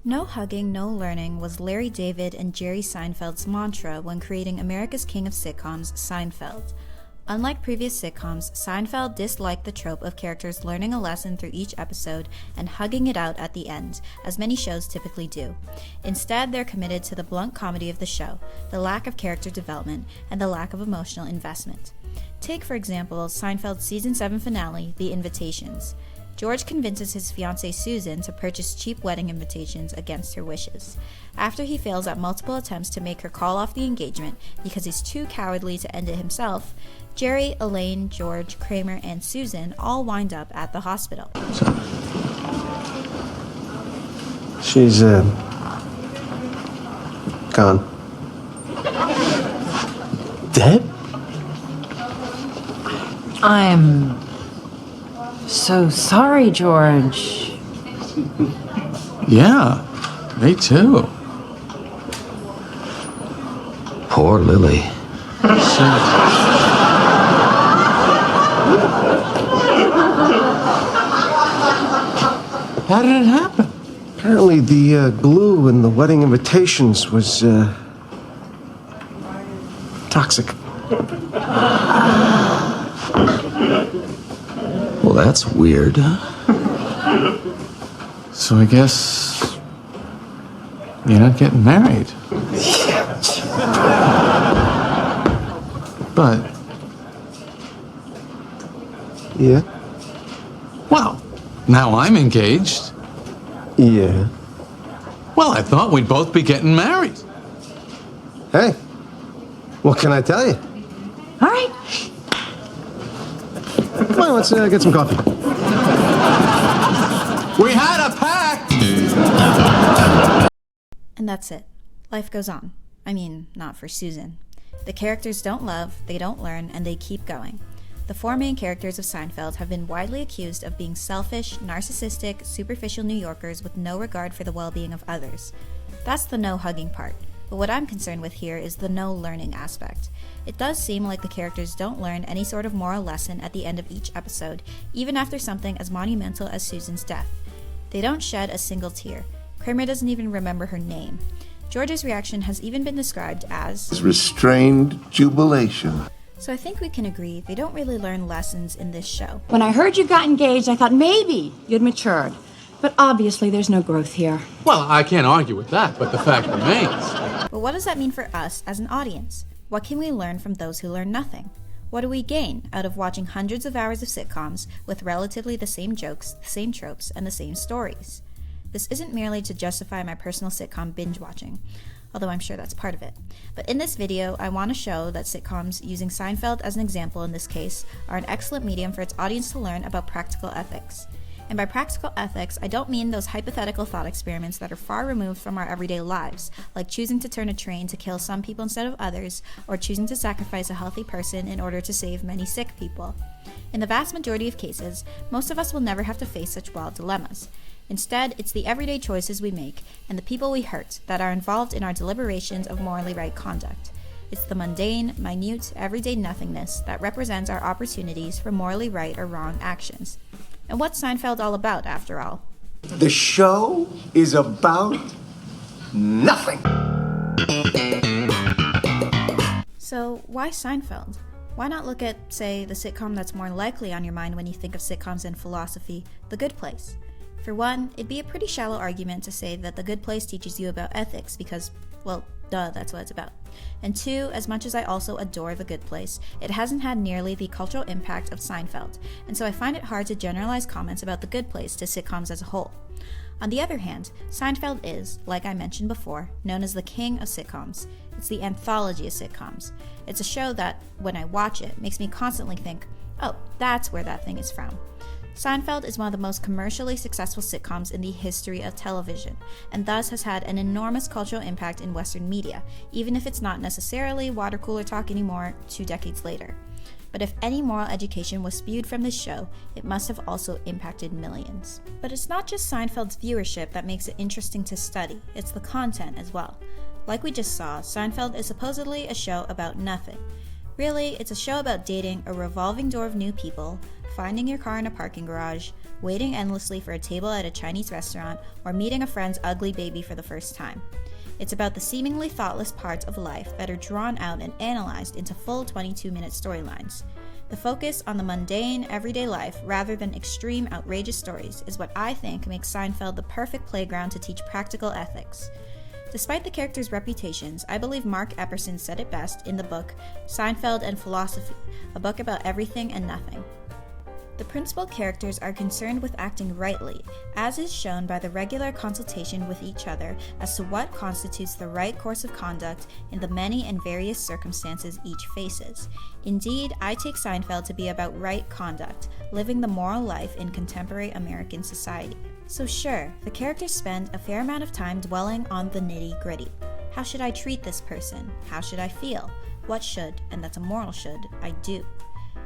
No hugging, no learning was Larry David and Jerry Seinfeld's mantra when creating America's king of sitcoms, Seinfeld. Unlike previous sitcoms, Seinfeld disliked the trope of characters learning a lesson through each episode and hugging it out at the end, as many shows typically do. Instead, they're committed to the blunt comedy of the show, the lack of character development, and the lack of emotional investment. Take, for example, Seinfeld's season 7 finale, The Invitations. George convinces his fiancée Susan to purchase cheap wedding invitations against her wishes. After he fails at multiple attempts to make her call off the engagement because he's too cowardly to end it himself, Jerry, Elaine, George, Kramer, and Susan all wind up at the hospital. She's, gone. Dead? I'm so sorry, George. Yeah, me too. Poor Lily. How did it happen? Apparently the glue in the wedding invitations was, toxic. Well, that's weird. So I guess you're not getting married. But... Yeah? well, now I'm engaged. Yeah. Well, I thought we'd both be getting married. Hey, what can I tell you? All right. Come on, let's get some coffee. We had a pact! And that's it. Life goes on. I mean, not for Susan. The characters don't love, they don't learn, and they keep going. The four main characters of Seinfeld have been widely accused of being selfish, narcissistic, superficial New Yorkers with no regard for the well-being of others. That's the no-hugging part, but what I'm concerned with here is the no-learning aspect. It does seem like the characters don't learn any sort of moral lesson at the end of each episode, even after something as monumental as Susan's death. They don't shed a single tear. Kramer doesn't even remember her name. George's reaction has even been described as restrained jubilation. So I think we can agree they don't really learn lessons in this show. When I heard you got engaged, I thought maybe you'd matured. But obviously there's no growth here. Well, I can't argue with that, but the fact remains. But what does that mean for us as an audience? What can we learn from those who learn nothing? What do we gain out of watching hundreds of hours of sitcoms with relatively the same jokes, the same tropes, and the same stories? This isn't merely to justify my personal sitcom binge watching, although I'm sure that's part of it. But in this video, I want to show that sitcoms, using Seinfeld as an example in this case, are an excellent medium for its audience to learn about practical ethics. And by practical ethics, I don't mean those hypothetical thought experiments that are far removed from our everyday lives, like choosing to turn a train to kill some people instead of others, or choosing to sacrifice a healthy person in order to save many sick people. In the vast majority of cases, most of us will never have to face such wild dilemmas. Instead, it's the everyday choices we make and the people we hurt that are involved in our deliberations of morally right conduct. It's the mundane, minute, everyday nothingness that represents our opportunities for morally right or wrong actions. And what's Seinfeld all about, after all? The show is about nothing. So, why Seinfeld? Why not look at, say, the sitcom that's more likely on your mind when you think of sitcoms and philosophy, The Good Place? For one, it'd be a pretty shallow argument to say that The Good Place teaches you about ethics because, well, duh, that's what it's about. And two, as much as I also adore The Good Place, it hasn't had nearly the cultural impact of Seinfeld, and so I find it hard to generalize comments about The Good Place to sitcoms as a whole. On the other hand, Seinfeld is, like I mentioned before, known as the king of sitcoms. It's the anthology of sitcoms. It's a show that, when I watch it, makes me constantly think, oh, that's where that thing is from. Seinfeld is one of the most commercially successful sitcoms in the history of television, and thus has had an enormous cultural impact in Western media, even if it's not necessarily water cooler talk anymore 2 decades later. But if any moral education was spewed from this show, it must have also impacted millions. But it's not just Seinfeld's viewership that makes it interesting to study, it's the content as well. Like we just saw, Seinfeld is supposedly a show about nothing. Really, it's a show about dating a revolving door of new people, finding your car in a parking garage, waiting endlessly for a table at a Chinese restaurant, or meeting a friend's ugly baby for the first time. It's about the seemingly thoughtless parts of life that are drawn out and analyzed into full 22-minute storylines. The focus on the mundane, everyday life rather than extreme, outrageous stories is what I think makes Seinfeld the perfect playground to teach practical ethics. Despite the characters' reputations, I believe Mark Epperson said it best in the book Seinfeld and Philosophy, a book about everything and nothing. The principal characters are concerned with acting rightly, as is shown by the regular consultation with each other as to what constitutes the right course of conduct in the many and various circumstances each faces. Indeed, I take Seinfeld to be about right conduct, living the moral life in contemporary American society. So sure, the characters spend a fair amount of time dwelling on the nitty-gritty. How should I treat this person? How should I feel? What should, and that's a moral should, I do?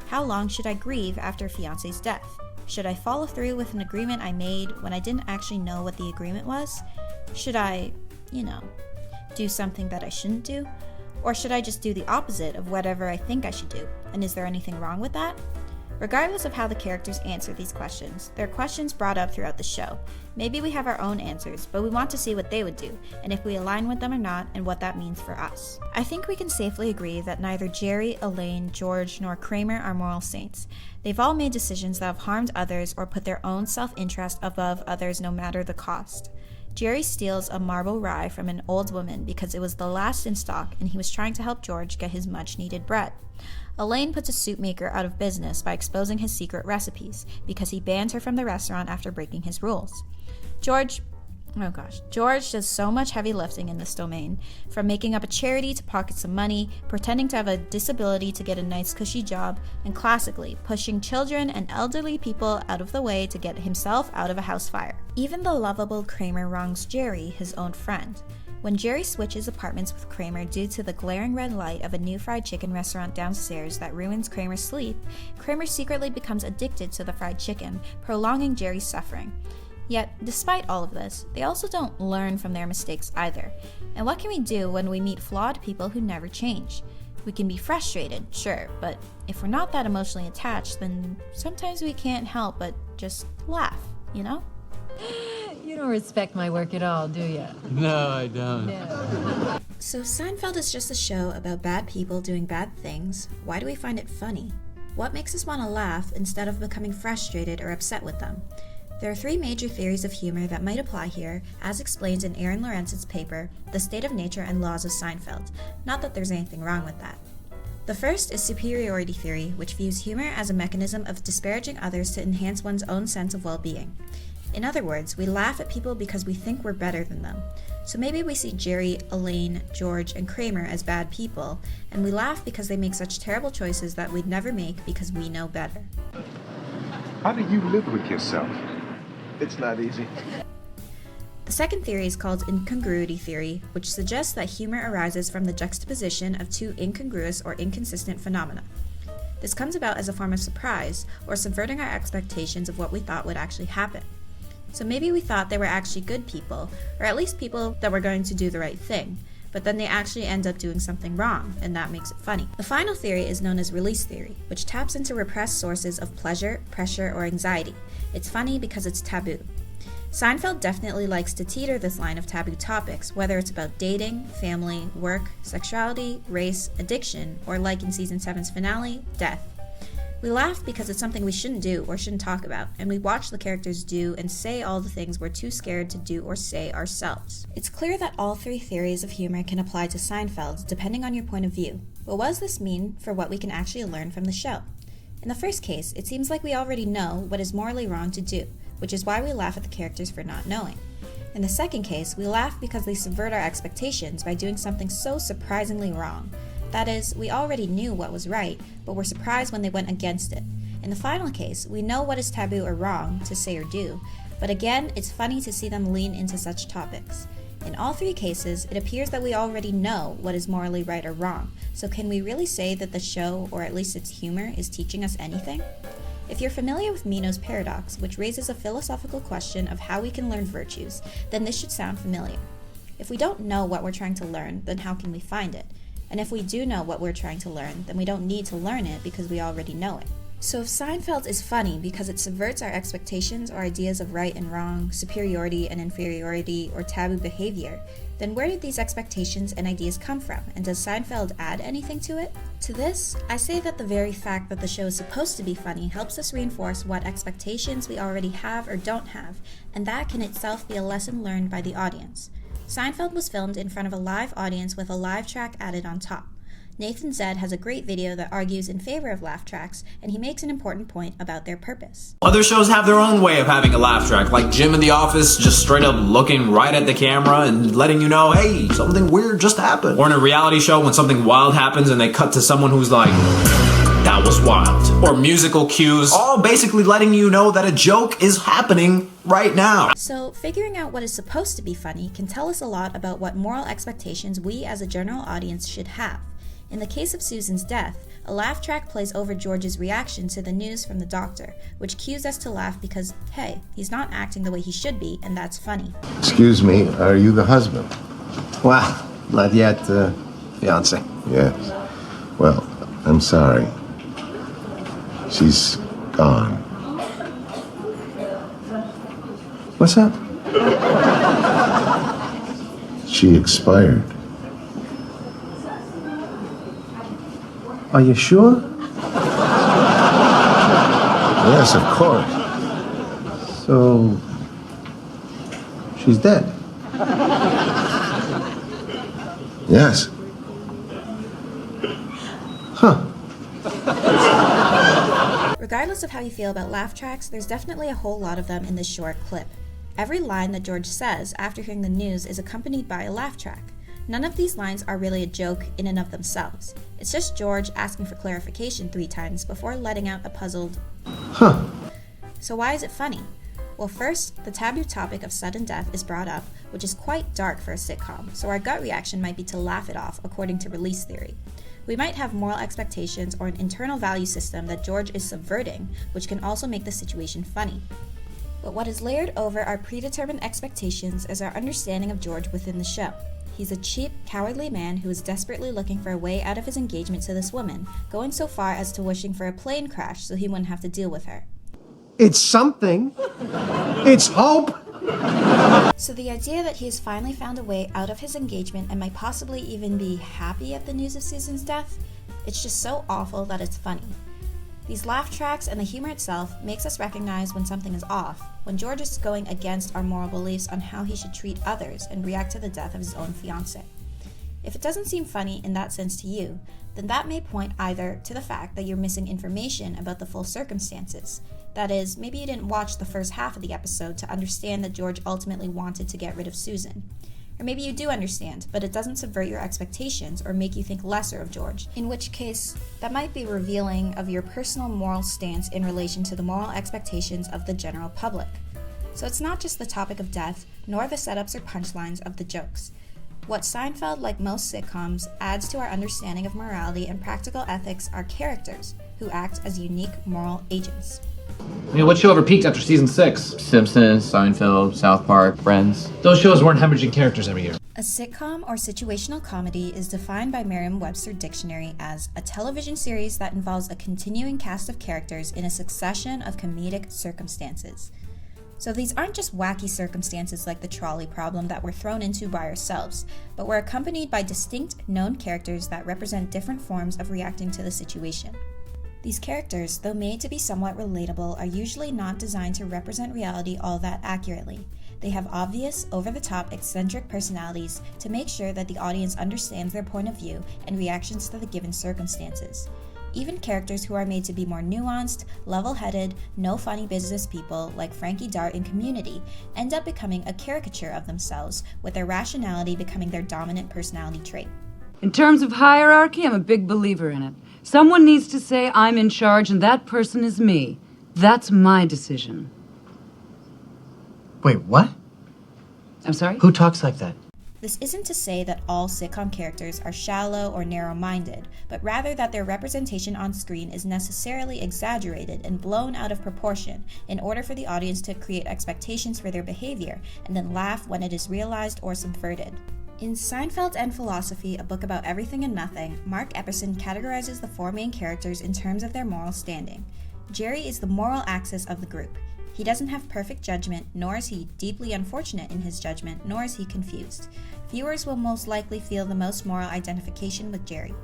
How long should I grieve after a fiancé's death? Should I follow through with an agreement I made when I didn't actually know what the agreement was? Should I, do something that I shouldn't do? Or should I just do the opposite of whatever I think I should do? And is there anything wrong with that? Regardless of how the characters answer these questions, there are questions brought up throughout the show. Maybe we have our own answers, but we want to see what they would do, and if we align with them or not, and what that means for us. I think we can safely agree that neither Jerry, Elaine, George, nor Kramer are moral saints. They've all made decisions that have harmed others or put their own self-interest above others no matter the cost. Jerry steals a marble rye from an old woman because it was the last in stock and he was trying to help George get his much-needed bread. Elaine puts a soup maker out of business by exposing his secret recipes because he banned her from the restaurant after breaking his rules. George does so much heavy lifting in this domain, from making up a charity to pocket some money, pretending to have a disability to get a nice cushy job, and classically, pushing children and elderly people out of the way to get himself out of a house fire. Even the lovable Kramer wrongs Jerry, his own friend. When Jerry switches apartments with Kramer due to the glaring red light of a new fried chicken restaurant downstairs that ruins Kramer's sleep, Kramer secretly becomes addicted to the fried chicken, prolonging Jerry's suffering. Yet, despite all of this, they also don't learn from their mistakes either. And what can we do when we meet flawed people who never change? We can be frustrated, sure, but if we're not that emotionally attached, then sometimes we can't help but just laugh, you know? You don't respect my work at all, do you? No, I don't. No. So Seinfeld is just a show about bad people doing bad things. Why do we find it funny? What makes us want to laugh instead of becoming frustrated or upset with them? There are three major theories of humor that might apply here, as explained in Aaron Lorenz's paper, The State of Nature and Laws of Seinfeld. Not that there's anything wrong with that. The first is superiority theory, which views humor as a mechanism of disparaging others to enhance one's own sense of well-being. In other words, we laugh at people because we think we're better than them. So maybe we see Jerry, Elaine, George, and Kramer as bad people, and we laugh because they make such terrible choices that we'd never make because we know better. How do you live with yourself? It's not easy. The second theory is called incongruity theory, which suggests that humor arises from the juxtaposition of two incongruous or inconsistent phenomena. This comes about as a form of surprise, or subverting our expectations of what we thought would actually happen. So maybe we thought they were actually good people, or at least people that were going to do the right thing, but then they actually end up doing something wrong, and that makes it funny. The final theory is known as release theory, which taps into repressed sources of pleasure, pressure, or anxiety. It's funny because it's taboo. Seinfeld definitely likes to teeter this line of taboo topics, whether it's about dating, family, work, sexuality, race, addiction, or like in season 7's finale, death. We laugh because it's something we shouldn't do or shouldn't talk about, and we watch the characters do and say all the things we're too scared to do or say ourselves. It's clear that all three theories of humor can apply to Seinfeld, depending on your point of view. But what does this mean for what we can actually learn from the show? In the first case, it seems like we already know what is morally wrong to do, which is why we laugh at the characters for not knowing. In the second case, we laugh because they subvert our expectations by doing something so surprisingly wrong. That is, we already knew what was right, but were surprised when they went against it. In the final case, we know what is taboo or wrong to say or do, but again, it's funny to see them lean into such topics. In all three cases, it appears that we already know what is morally right or wrong, so can we really say that the show, or at least its humor, is teaching us anything? If you're familiar with Meno's paradox, which raises a philosophical question of how we can learn virtues, then this should sound familiar. If we don't know what we're trying to learn, then how can we find it? And if we do know what we're trying to learn, then we don't need to learn it because we already know it. So if Seinfeld is funny because it subverts our expectations or ideas of right and wrong, superiority and inferiority, or taboo behavior, then where did these expectations and ideas come from, and does Seinfeld add anything to it? To this, I say that the very fact that the show is supposed to be funny helps us reinforce what expectations we already have or don't have, and that can itself be a lesson learned by the audience. Seinfeld was filmed in front of a live audience with a live track added on top. Nathan Zed has a great video that argues in favor of laugh tracks, and he makes an important point about their purpose. Other shows have their own way of having a laugh track, like Jim in the Office just straight up looking right at the camera and letting you know, hey, something weird just happened. Or in a reality show when something wild happens and they cut to someone who's like, that was wild. Or musical cues, all basically letting you know that a joke is happening right now. So figuring out what is supposed to be funny can tell us a lot about what moral expectations we as a general audience should have. In the case of Susan's death, a laugh track plays over George's reaction to the news from the doctor, which cues us to laugh because, hey, he's not acting the way he should be, and that's funny. Excuse me, are you the husband? Well, not yet, fiance. Yes. Well, I'm sorry. She's gone. What's up? She expired. Are you sure? Yes, of course. So, she's dead. Yes. Huh. Regardless of how you feel about laugh tracks, there's definitely a whole lot of them in this short clip. Every line that George says after hearing the news is accompanied by a laugh track. None of these lines are really a joke in and of themselves. It's just George asking for clarification 3 times before letting out a puzzled, Huh. So why is it funny? Well, first, the taboo topic of sudden death is brought up, which is quite dark for a sitcom, so our gut reaction might be to laugh it off according to release theory. We might have moral expectations or an internal value system that George is subverting, which can also make the situation funny. But what is layered over our predetermined expectations is our understanding of George within the show. He's a cheap, cowardly man who is desperately looking for a way out of his engagement to this woman, going so far as to wishing for a plane crash so he wouldn't have to deal with her. It's something. It's hope. So the idea that he has finally found a way out of his engagement and might possibly even be happy at the news of Susan's death, it's just so awful that it's funny. These laugh tracks and the humor itself makes us recognize when something is off, when George is going against our moral beliefs on how he should treat others and react to the death of his own fiancée. If it doesn't seem funny in that sense to you, then that may point either to the fact that you're missing information about the full circumstances. That is, maybe you didn't watch the first half of the episode to understand that George ultimately wanted to get rid of Susan. Or maybe you do understand, but it doesn't subvert your expectations or make you think lesser of George, in which case, that might be revealing of your personal moral stance in relation to the moral expectations of the general public. So it's not just the topic of death, nor the setups or punchlines of the jokes. What Seinfeld, like most sitcoms, adds to our understanding of morality and practical ethics are characters who act as unique moral agents. I mean, what show ever peaked after season 6? Simpsons, Seinfeld, South Park, Friends. Those shows weren't hemorrhaging characters every year. A sitcom or situational comedy is defined by Merriam-Webster Dictionary as a television series that involves a continuing cast of characters in a succession of comedic circumstances. So these aren't just wacky circumstances like the trolley problem that we're thrown into by ourselves, but we're accompanied by distinct known characters that represent different forms of reacting to the situation. These characters, though made to be somewhat relatable, are usually not designed to represent reality all that accurately. They have obvious, over-the-top, eccentric personalities to make sure that the audience understands their point of view and reactions to the given circumstances. Even characters who are made to be more nuanced, level-headed, no funny business people like Frankie Dart in Community end up becoming a caricature of themselves, with their rationality becoming their dominant personality trait. In terms of hierarchy, I'm a big believer in it. Someone needs to say, I'm in charge, and that person is me. That's my decision. Wait, what? I'm sorry? Who talks like that? This isn't to say that all sitcom characters are shallow or narrow-minded, but rather that their representation on screen is necessarily exaggerated and blown out of proportion in order for the audience to create expectations for their behavior and then laugh when it is realized or subverted. In Seinfeld and Philosophy, a book about everything and nothing, Mark Epperson categorizes the four main characters in terms of their moral standing. Jerry is the moral axis of the group. He doesn't have perfect judgment, nor is he deeply unfortunate in his judgment, nor is he confused. Viewers will most likely feel the most moral identification with Jerry.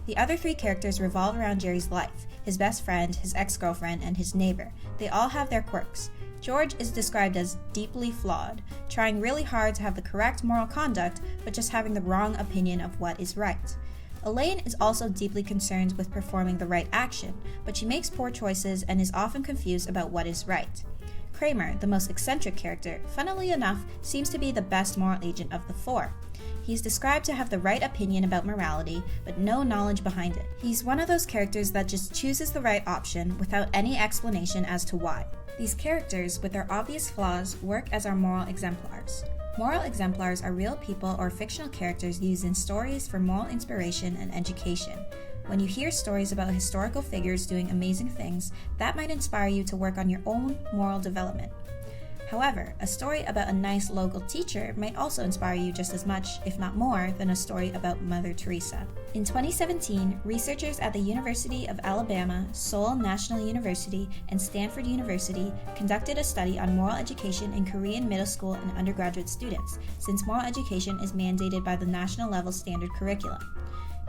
The other three characters revolve around Jerry's life, his best friend, his ex-girlfriend, and his neighbor. They all have their quirks. George is described as deeply flawed, trying really hard to have the correct moral conduct, but just having the wrong opinion of what is right. Elaine is also deeply concerned with performing the right action, but she makes poor choices and is often confused about what is right. Kramer, the most eccentric character, funnily enough, seems to be the best moral agent of the four. He's described to have the right opinion about morality, but no knowledge behind it. He's one of those characters that just chooses the right option without any explanation as to why. These characters, with their obvious flaws, work as our moral exemplars. Moral exemplars are real people or fictional characters used in stories for moral inspiration and education. When you hear stories about historical figures doing amazing things, that might inspire you to work on your own moral development. However, a story about a nice local teacher might also inspire you just as much, if not more, than a story about Mother Teresa. In 2017, researchers at the University of Alabama, Seoul National University, and Stanford University conducted a study on moral education in Korean middle school and undergraduate students, since moral education is mandated by the national level standard curriculum.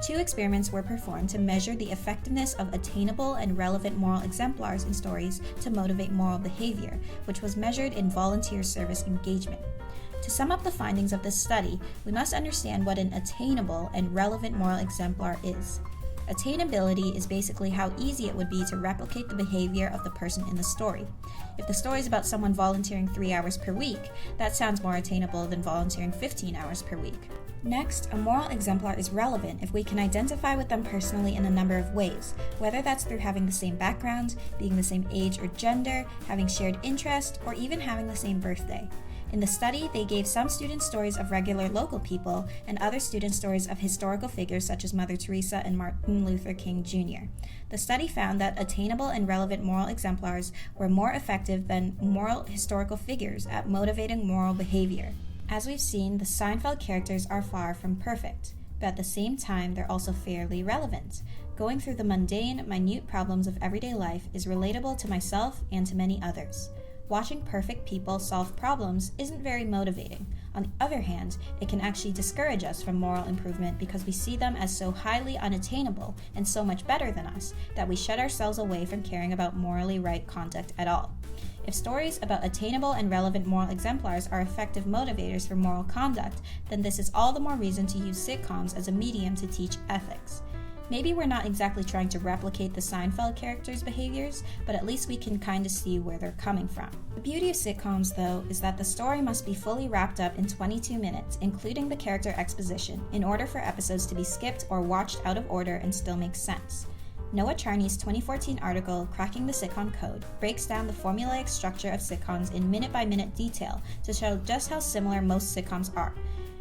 2 experiments were performed to measure the effectiveness of attainable and relevant moral exemplars in stories to motivate moral behavior, which was measured in volunteer service engagement. To sum up the findings of this study, we must understand what an attainable and relevant moral exemplar is. Attainability is basically how easy it would be to replicate the behavior of the person in the story. If the story is about someone volunteering 3 hours per week, that sounds more attainable than volunteering 15 hours per week. Next, a moral exemplar is relevant if we can identify with them personally in a number of ways, whether that's through having the same background, being the same age or gender, having shared interest, or even having the same birthday. In the study, they gave some students stories of regular local people and other students stories of historical figures such as Mother Teresa and Martin Luther King Jr. The study found that attainable and relevant moral exemplars were more effective than moral historical figures at motivating moral behavior. As we've seen, the Seinfeld characters are far from perfect, but at the same time, they're also fairly relevant. Going through the mundane, minute problems of everyday life is relatable to myself and to many others. Watching perfect people solve problems isn't very motivating. On the other hand, it can actually discourage us from moral improvement because we see them as so highly unattainable and so much better than us that we shut ourselves away from caring about morally right conduct at all. If stories about attainable and relevant moral exemplars are effective motivators for moral conduct, then this is all the more reason to use sitcoms as a medium to teach ethics. Maybe we're not exactly trying to replicate the Seinfeld characters' behaviors, but at least we can kind of see where they're coming from. The beauty of sitcoms, though, is that the story must be fully wrapped up in 22 minutes, including the character exposition, in order for episodes to be skipped or watched out of order and still make sense. Noah Charney's 2014 article, Cracking the Sitcom Code, breaks down the formulaic structure of sitcoms in minute-by-minute detail to show just how similar most sitcoms are.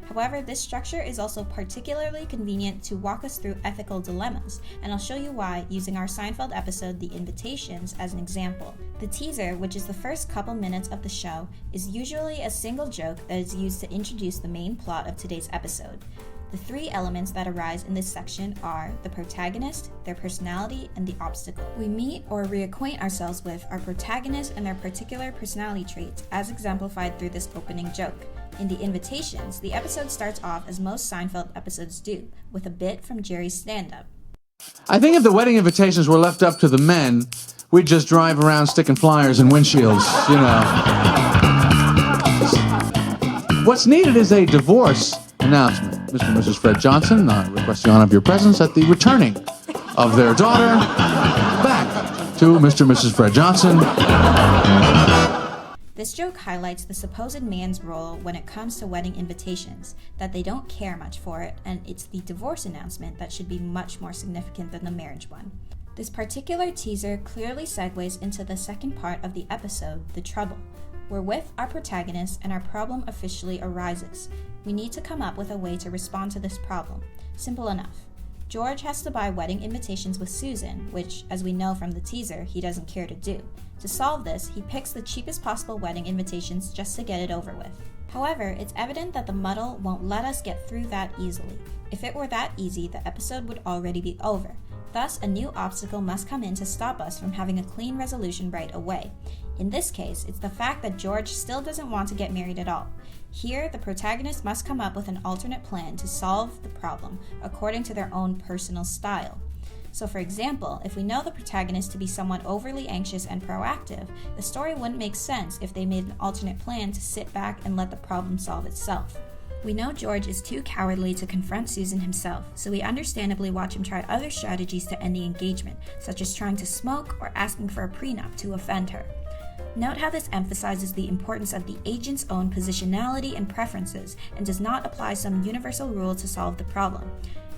However, this structure is also particularly convenient to walk us through ethical dilemmas, and I'll show you why using our Seinfeld episode The Invitations as an example. The teaser, which is the first couple minutes of the show, is usually a single joke that is used to introduce the main plot of today's episode. The 3 elements that arise in this section are the protagonist, their personality, and the obstacle. We meet or reacquaint ourselves with our protagonist and their particular personality traits as exemplified through this opening joke. In The Invitations, the episode starts off as most Seinfeld episodes do, with a bit from Jerry's stand-up. I think if the wedding invitations were left up to the men, we'd just drive around sticking flyers in windshields, you know. What's needed is a divorce announcement. Mr. and Mrs. Fred Johnson request the honor of your presence at the returning of their daughter back to Mr. and Mrs. Fred Johnson. This joke highlights the supposed man's role when it comes to wedding invitations, that they don't care much for it, and it's the divorce announcement that should be much more significant than the marriage one. This particular teaser clearly segues into the second part of the episode, The Trouble. We're with our protagonist and our problem officially arises. We need to come up with a way to respond to this problem. Simple enough. George has to buy wedding invitations with Susan, which, as we know from the teaser, he doesn't care to do. To solve this, he picks the cheapest possible wedding invitations just to get it over with. However, it's evident that the muddle won't let us get through that easily. If it were that easy, the episode would already be over. Thus, a new obstacle must come in to stop us from having a clean resolution right away. In this case, it's the fact that George still doesn't want to get married at all. Here, the protagonist must come up with an alternate plan to solve the problem according to their own personal style. So for example, if we know the protagonist to be somewhat overly anxious and proactive, the story wouldn't make sense if they made an alternate plan to sit back and let the problem solve itself. We know George is too cowardly to confront Susan himself, so we understandably watch him try other strategies to end the engagement, such as trying to smoke or asking for a prenup to offend her. Note how this emphasizes the importance of the agent's own positionality and preferences, and does not apply some universal rule to solve the problem.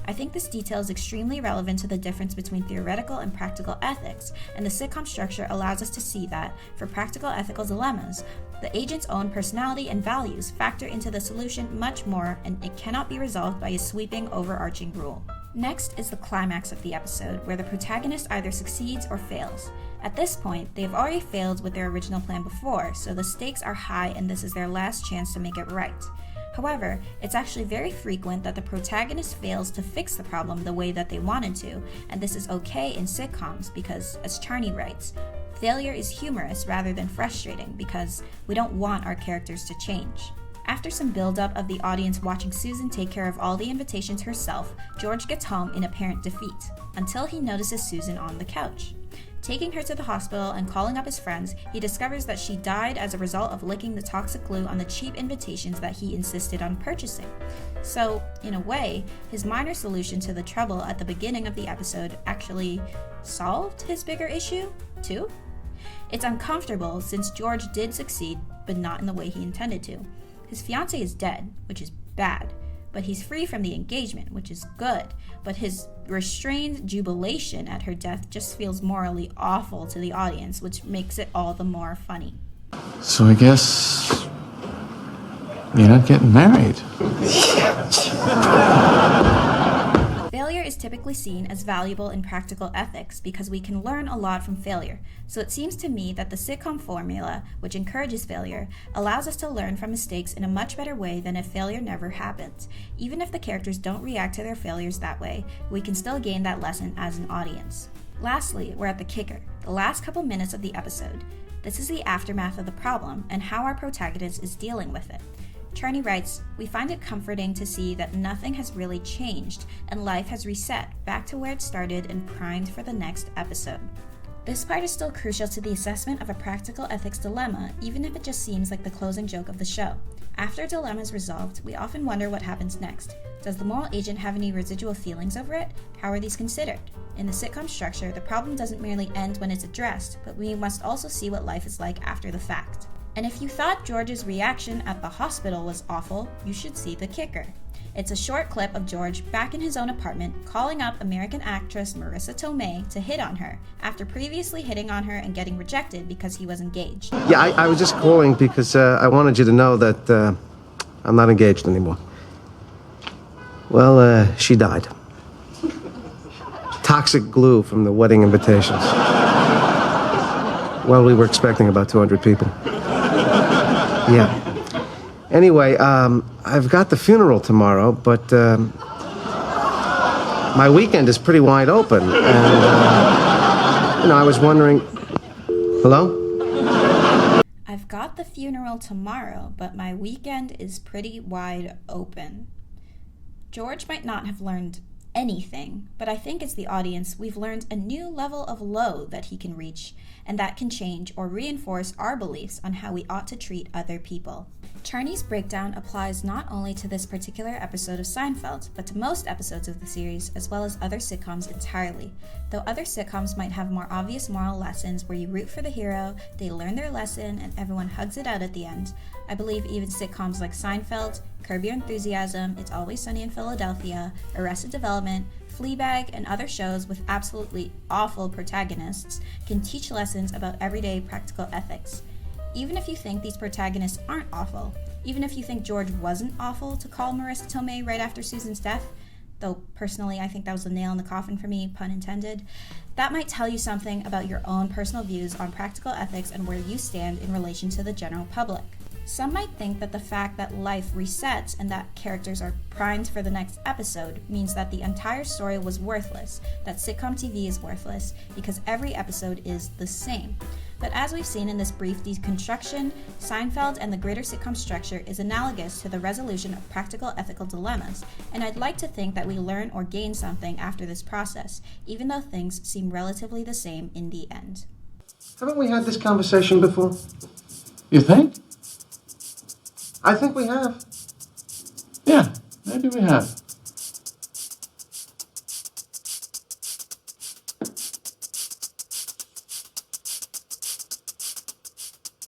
I think this detail is extremely relevant to the difference between theoretical and practical ethics, and the sitcom structure allows us to see that, for practical ethical dilemmas, the agent's own personality and values factor into the solution much more, and it cannot be resolved by a sweeping, overarching rule. Next is the climax of the episode, where the protagonist either succeeds or fails. At this point, they have already failed with their original plan before, so the stakes are high and this is their last chance to make it right. However, it's actually very frequent that the protagonist fails to fix the problem the way that they wanted to, and this is okay in sitcoms because, as Charney writes, failure is humorous rather than frustrating because we don't want our characters to change. After some build-up of the audience watching Susan take care of all the invitations herself, George gets home in apparent defeat, until he notices Susan on the couch. Taking her to the hospital and calling up his friends, he discovers that she died as a result of licking the toxic glue on the cheap invitations that he insisted on purchasing. So, in a way, his minor solution to the trouble at the beginning of the episode actually solved his bigger issue, too? It's uncomfortable since George did succeed, but not in the way he intended to. His fiancée is dead, which is bad, but he's free from the engagement, which is good, but his restrained jubilation at her death just feels morally awful to the audience, which makes it all the more funny. So I guess you're not getting married. Failure is typically seen as valuable in practical ethics because we can learn a lot from failure. So it seems to me that the sitcom formula, which encourages failure, allows us to learn from mistakes in a much better way than if failure never happens. Even if the characters don't react to their failures that way, we can still gain that lesson as an audience. Lastly, we're at the kicker, the last couple minutes of the episode. This is the aftermath of the problem and how our protagonist is dealing with it. Charney writes, "We find it comforting to see that nothing has really changed and life has reset back to where it started and primed for the next episode." This part is still crucial to the assessment of a practical ethics dilemma, even if it just seems like the closing joke of the show. After a dilemma is resolved, we often wonder what happens next. Does the moral agent have any residual feelings over it? How are these considered? In the sitcom structure, the problem doesn't merely end when it's addressed, but we must also see what life is like after the fact. And if you thought George's reaction at the hospital was awful, you should see the kicker. It's a short clip of George back in his own apartment calling up American actress Marissa Tomei to hit on her after previously hitting on her and getting rejected because he was engaged. Yeah, I was just calling because I wanted you to know that I'm not engaged anymore. Well, she died. Toxic glue from the wedding invitations. Well, we were expecting about 200 people. Yeah. Anyway, I've got the funeral tomorrow, but my weekend is pretty wide open, and I was wondering. Hello? I've got the funeral tomorrow, but my weekend is pretty wide open. George might not have learned anything, but I think as the audience, we've learned a new level of low that he can reach, and that can change or reinforce our beliefs on how we ought to treat other people. Charney's breakdown applies not only to this particular episode of Seinfeld, but to most episodes of the series, as well as other sitcoms entirely. Though other sitcoms might have more obvious moral lessons where you root for the hero, they learn their lesson, and everyone hugs it out at the end, I believe even sitcoms like Seinfeld, Curb Your Enthusiasm, It's Always Sunny in Philadelphia, Arrested Development, Fleabag, and other shows with absolutely awful protagonists can teach lessons about everyday practical ethics. Even if you think these protagonists aren't awful, even if you think George wasn't awful to call Marissa Tomei right after Susan's death, though personally I think that was a nail in the coffin for me, pun intended, that might tell you something about your own personal views on practical ethics and where you stand in relation to the general public. Some might think that the fact that life resets and that characters are primed for the next episode means that the entire story was worthless, that sitcom TV is worthless, because every episode is the same. But as we've seen in this brief deconstruction, Seinfeld and the greater sitcom structure is analogous to the resolution of practical ethical dilemmas, and I'd like to think that we learn or gain something after this process, even though things seem relatively the same in the end. Haven't we had this conversation before? You think? I think we have. Yeah, maybe we have.